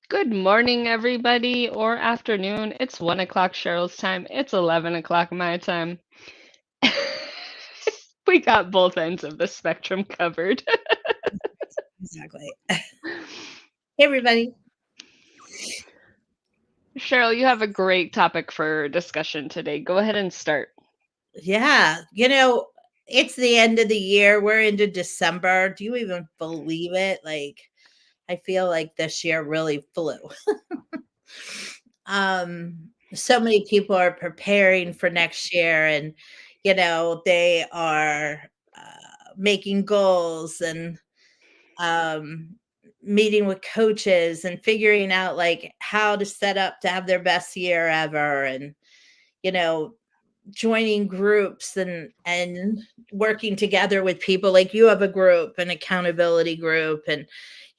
Good morning, everybody, or afternoon. It's 1 o'clock Cheryl's time. It's 11 o'clock my time. We got both ends of the spectrum covered. Exactly. Hey, everybody. Cheryl, you have a great topic for discussion today. Go ahead and start. Yeah, it's the end of the year. We're into December. Do you even believe it? I feel like this year really flew. So many people are preparing for next year, and they are making goals and um meeting with coaches and figuring out like how to set up to have their best year ever, and you know joining groups and working together with people. Like, you have a group, an accountability group, and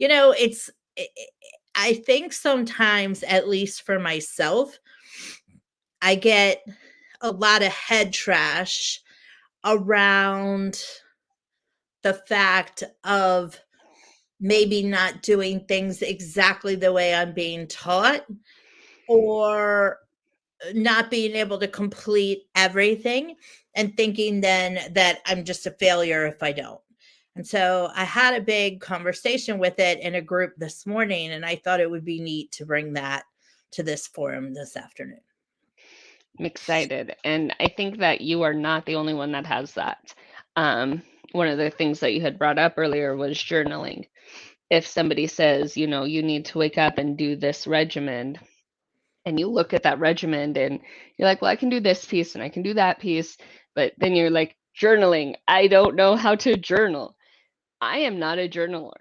it's I think sometimes, at least for myself, I get a lot of head trash around the fact of maybe not doing things exactly the way I'm being taught, or not being able to complete everything, and thinking then that I'm just a failure if I don't. And so I had a big conversation with it in a group this morning, and I thought it would be neat to bring that to this forum this afternoon. I'm excited. And I think that you are not the only one that has that. Um, One of the things that you had brought up earlier was journaling. If somebody says, you need to wake up and do this regimen, and you look at that regimen and you're like, well, I can do this piece and I can do that piece. But then you're like, journaling, I don't know how to journal. I am not a journaler.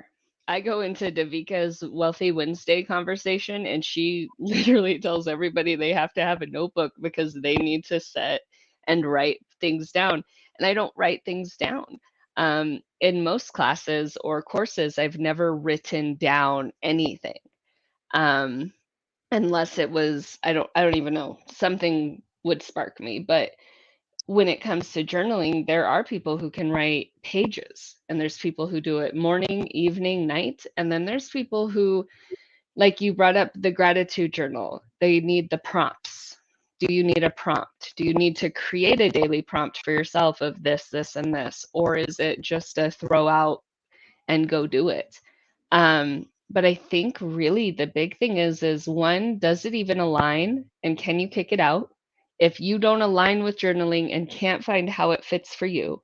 I go into Davika's Wealthy Wednesday conversation, and she literally tells everybody they have to have a notebook because they need to set and write things down. And I don't write things down. In most classes or courses, I've never written down anything. Um, Unless it was, I don't even know, something would spark me. But when it comes to journaling, there are people who can write pages, and there's people who do it morning, evening, night, and then there's people who, like you brought up the gratitude journal, they need the prompts. Do you need a prompt? Do you need to create a daily prompt for yourself of this, this, and this? Or is it just a throw out and go do it? But I think really the big thing is one, does it even align, and can you kick it out? If you don't align with journaling and can't find how it fits for you,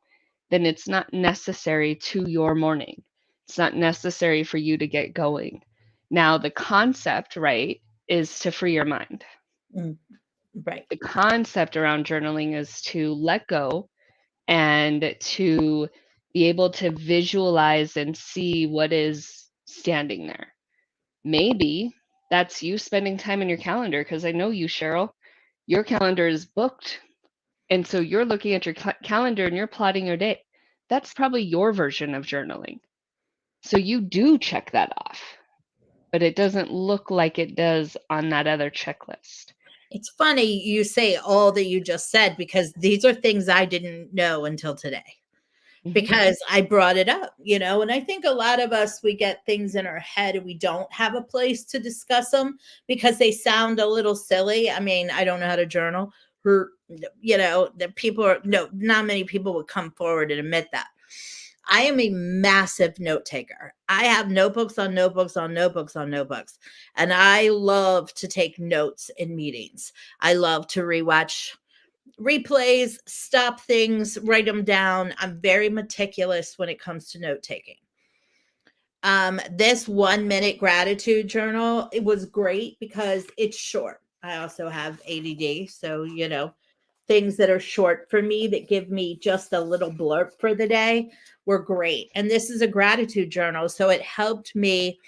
then it's not necessary to your morning. It's not necessary for you to get going. Now, the concept, right, is to free your mind. Mm, right. The concept around journaling is to let go and to be able to visualize and see what is standing there. Maybe that's you spending time in your calendar, because I know you, Cheryl. Your calendar is booked. And so you're looking at your calendar and you're plotting your day. That's probably your version of journaling. So you do check that off, but it doesn't look like it does on that other checklist. It's funny you say all that you just said, because these are things I didn't know until today, Mhm. because I brought it up, and I think a lot of us, we get things in our head and we don't have a place to discuss them because they sound a little silly. I mean, I don't know how to journal. Or, the people are, no, not many people would come forward and admit that. I am a massive note taker. I have notebooks on notebooks on notebooks on notebooks. And I love to take notes in meetings. I love to rewatch replays, stop things, write them down. I'm very meticulous when it comes to note taking. This 1 minute gratitude journal, it was great because it's short. I also have ADD, so things that are short for me that give me just a little blurb for the day were great. And this is a gratitude journal, so it helped me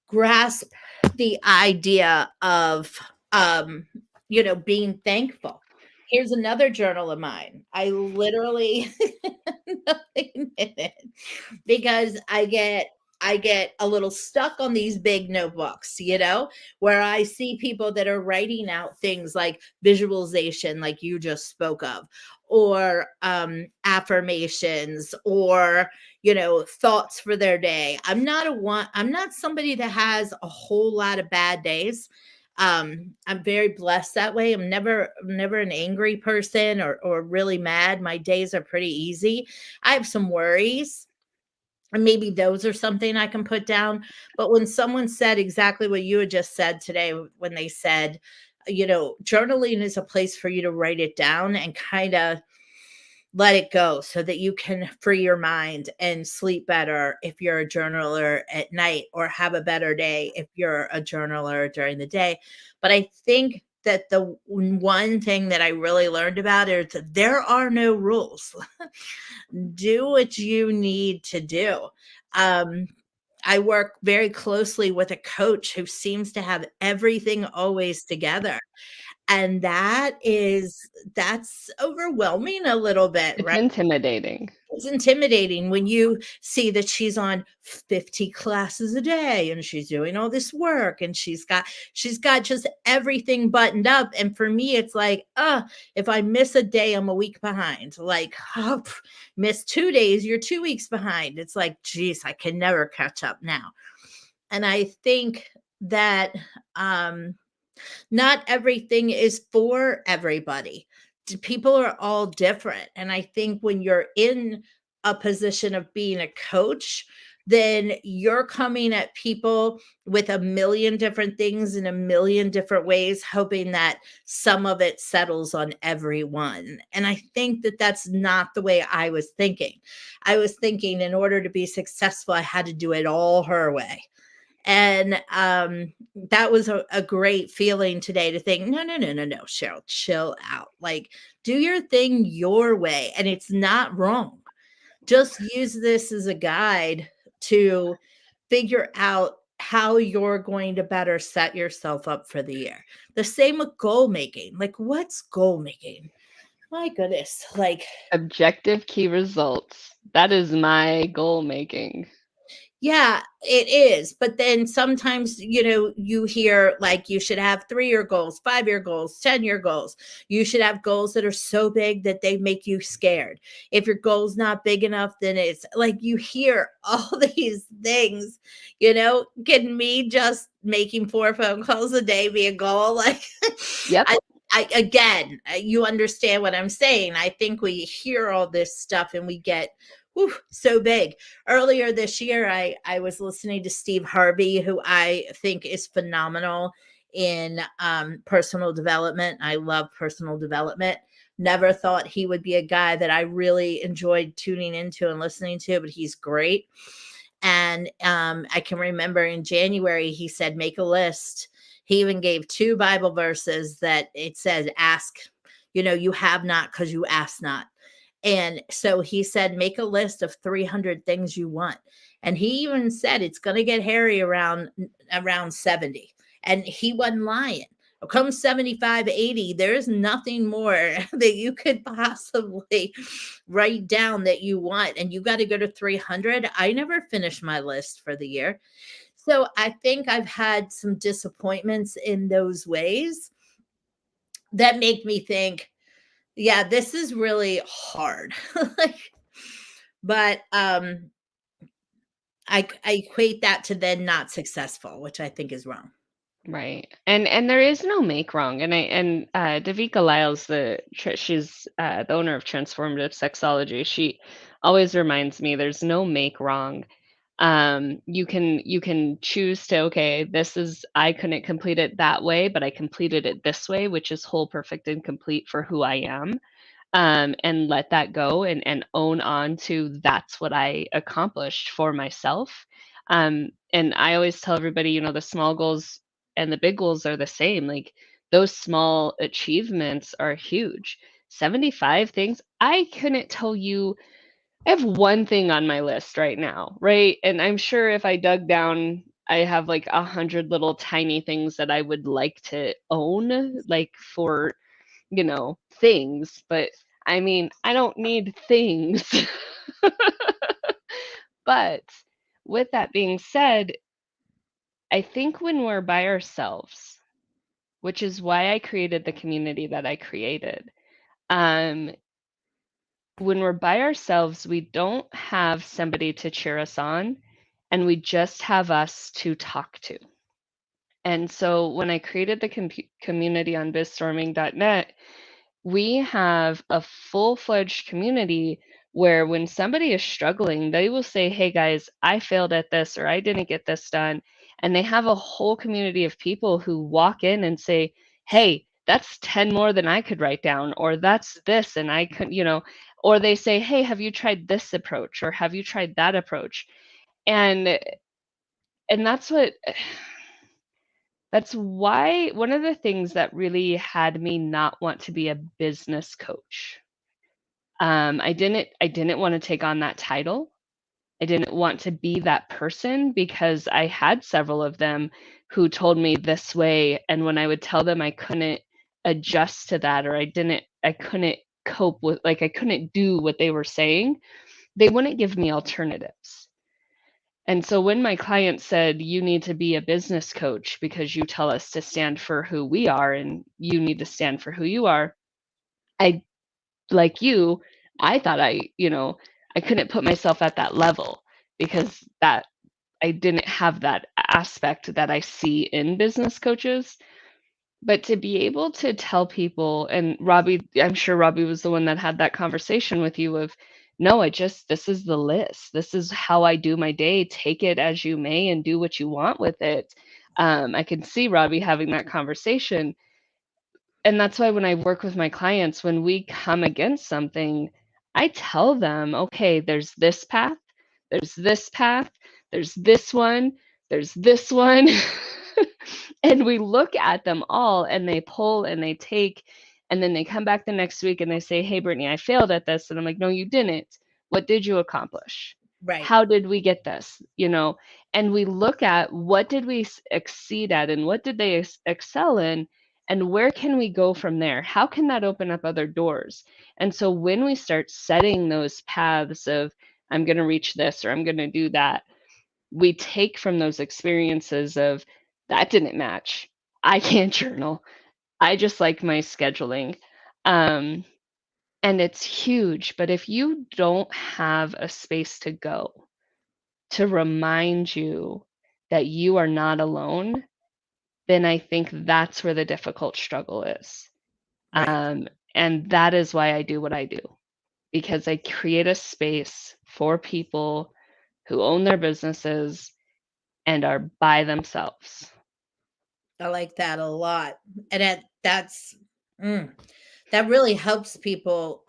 grasp the idea of being thankful. Here's another journal of mine. I literally nothing in it, because I get I get a little stuck on these big notebooks, where I see people that are writing out things like visualization, like you just spoke of, or affirmations, or thoughts for their day. I'm not somebody that has a whole lot of bad days. I'm very blessed that way. I'm never an angry person, or really mad. My days are pretty easy. I have some worries, and maybe those are something I can put down. But when someone said exactly what you had just said today, when they said, journaling is a place for you to write it down and kind of let it go so that you can free your mind and sleep better if you're a journaler at night, or have a better day if you're a journaler during the day. But I think that the one thing that I really learned about it is that there are no rules. Do what you need to do. Um, I work very closely with a coach who seems to have everything always together. And that's overwhelming a little bit, It's right? intimidating. It's intimidating when you see that she's on 50 classes a day and she's doing all this work, and she's got just everything buttoned up. And for me, it's like, if I miss a day, I'm a week behind. Like, miss 2 days, you're 2 weeks behind. It's like, geez, I can never catch up now. And I think that not everything is for everybody. People are all different. And I think when you're in a position of being a coach, then you're coming at people with a million different things in a million different ways, hoping that some of it settles on everyone. And I think that that's not the way I was thinking. I was thinking in order to be successful, I had to do it all her way. And that was a great feeling today to think, no, no, no, no, no, Cheryl, chill out. Like, do your thing your way. And it's not wrong. Just use this as a guide to figure out how you're going to better set yourself up for the year. The same with goal making. Like, what's goal making? My goodness. Like, Objective key results. That is my goal making. yeah, it is. But then sometimes, you hear like you should have 3-year goals, 5-year goals, 10-year goals. You should have goals that are so big that they make you scared. If your goal's not big enough, then it's like you hear all these things, can me just making 4 phone calls a day be a goal? Like, Yep. I, again, you understand what I'm saying. I think we hear all this stuff and we get so big. Earlier this year, I was listening to Steve Harvey, who I think is phenomenal in personal development. I love personal development. Never thought he would be a guy that I really enjoyed tuning into and listening to, but he's great. And I can remember in January, he said, make a list. He even gave 2 Bible verses that it said, ask, you have not because you ask not. And so he said, make a list of 300 things you want. And he even said it's going to get hairy around 70. And he wasn't lying. Come 75, 80, there's nothing more that you could possibly write down that you want. And you got to go to 300. I never finished my list for the year. So I think I've had some disappointments in those ways that make me think, yeah, this is really hard. Like, but I equate that to then not successful, which I think is wrong. Right. And there is no make wrong. And Davika Lyles, she's the owner of Transformative Sexology. She always reminds me there's no make wrong. You can choose to, okay, this is, I couldn't complete it that way, but I completed it this way, which is whole, perfect, and complete for who I am. And let that go, and own on to that's what I accomplished for myself. And I always tell everybody, the small goals and the big goals are the same. Like, those small achievements are huge. 75 things. I couldn't tell you. I have one thing on my list right now, right? And I'm sure if I dug down, I have like 100 little tiny things that I would like to own, like for things, but I mean, I don't need things. But with that being said, I think when we're by ourselves, which is why I created the community that I created, um, when we're by ourselves, we don't have somebody to cheer us on, and we just have us to talk to. And so when I created the community on bizstorming.net, we have a full-fledged community where when somebody is struggling, they will say, "Hey guys, I failed at this," or "I didn't get this done." And they have a whole community of people who walk in and say, "Hey, that's 10 more than I could write down," or "That's this and I could," or they say, "Hey, have you tried this approach?" or "Have you tried that approach?" And that's what that's why one of the things that really had me not want to be a business coach. I didn't want to take on that title. I didn't want to be that person because I had several of them who told me this way, and when I would tell them I couldn't adjust to that, or I couldn't cope with, like I couldn't do what they were saying, they wouldn't give me alternatives. And so when my client said, "You need to be a business coach because you tell us to stand for who we are and you need to stand for who you are," I, like you, I thought I couldn't put myself at that level because that I didn't have that aspect that I see in business coaches. But to be able to tell people, and Robbie, I'm sure Robbie was the one that had that conversation with you of, "No, this is the list. This is how I do my day. Take it as you may and do what you want with it." I can see Robbie having that conversation. And that's why when I work with my clients, when we come against something, I tell them, "Okay, there's this path, there's this path, there's this one, there's this one." And we look at them all and they pull and they take, and then they come back the next week and they say, "Hey, Brittany, I failed at this." And I'm like, "No, you didn't. What did you accomplish? Right. How did we get this?" And we look at what did we exceed at and what did they excel in, and where can we go from there? How can that open up other doors? And so when we start setting those paths of, "I'm going to reach this," or "I'm going to do that," we take from those experiences of, "That didn't match. I can't journal. I just like my scheduling." Um, and it's huge. But if you don't have a space to go to remind you that you are not alone, then I think that's where the difficult struggle is. Right. And that is why I do what I do, because I create a space for people who own their businesses and are by themselves. I like that a lot. And mm, that really helps people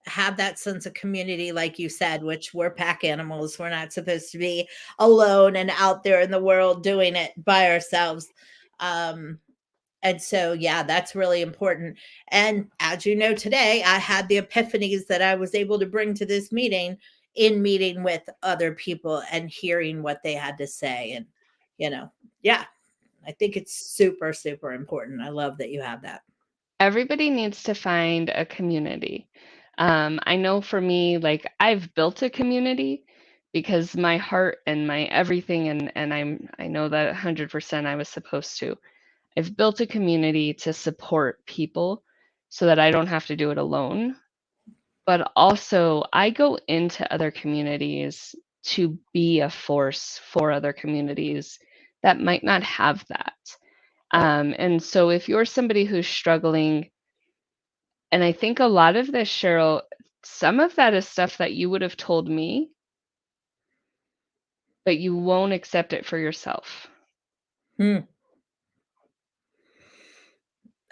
have that sense of community, like you said, which we're pack animals. We're not supposed to be alone and out there in the world doing it by ourselves. Um, and so, yeah, that's really important. And as you know, today I had the epiphanies that I was able to bring to this meeting in meeting with other people and hearing what they had to say. And, yeah, I think it's super, super important. I love that you have that. Everybody needs to find a community. I know for me, like I've built a community because my heart and my everything, and I know that 100% I was supposed to. I've built a community to support people so that I don't have to do it alone. But also, I go into other communities to be a force for other communities that might not have that. Right. And so, if you're somebody who's struggling, and I think a lot of this, Cheryl, some of that is stuff that you would have told me, but you won't accept it for yourself. Hmm.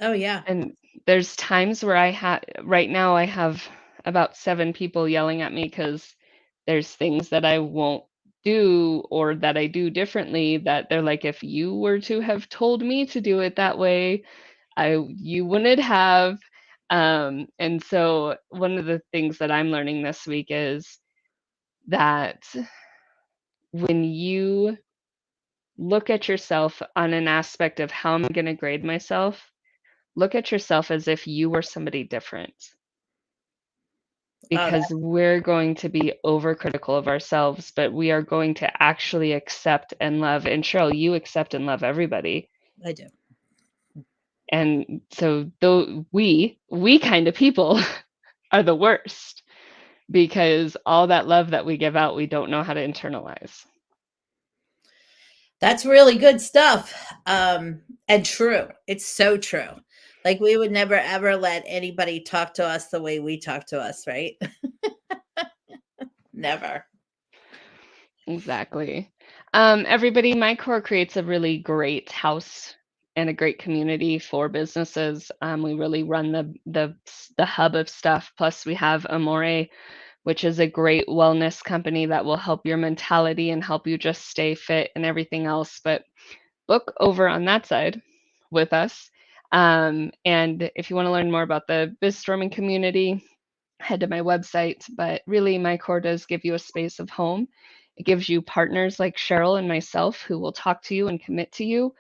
Oh, yeah. And there's times where right now, I have about 7 people yelling at me because there's things that I won't do or that I do differently that they're like, "If you were to have told me to do it that way, you wouldn't have." And so one of the things that I'm learning this week is that when you look at yourself on an aspect of how am I going to grade myself, look at yourself as if you were somebody different. Oh, because we're going to be overcritical of ourselves, but we are going to actually accept and love. And Cheryl, you accept and love everybody. I do. And so though we kind of people are the worst because all that love that we give out, we don't know how to internalize. That's really good stuff. And true. It's so true. Like we would never ever let anybody talk to us the way we talk to us, right? Never. Exactly. Everybody, MyCORE creates a really great house and a great community for businesses. We really run the hub of stuff. Plus, we have Amore, which is a great wellness company that will help your mentality and help you just stay fit and everything else. But book over on that side with us. And if you want to learn more about the BizStorming community, head to my website. But really, MyCORE does give you a space of home. It gives you partners like Cheryl and myself who will talk to you and commit to you.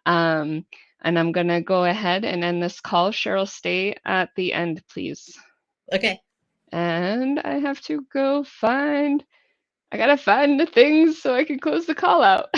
Um, and I'm going to go ahead and end this call. Cheryl, stay at the end, please. Okay. And I have to go I got to find the things so I can close the call out.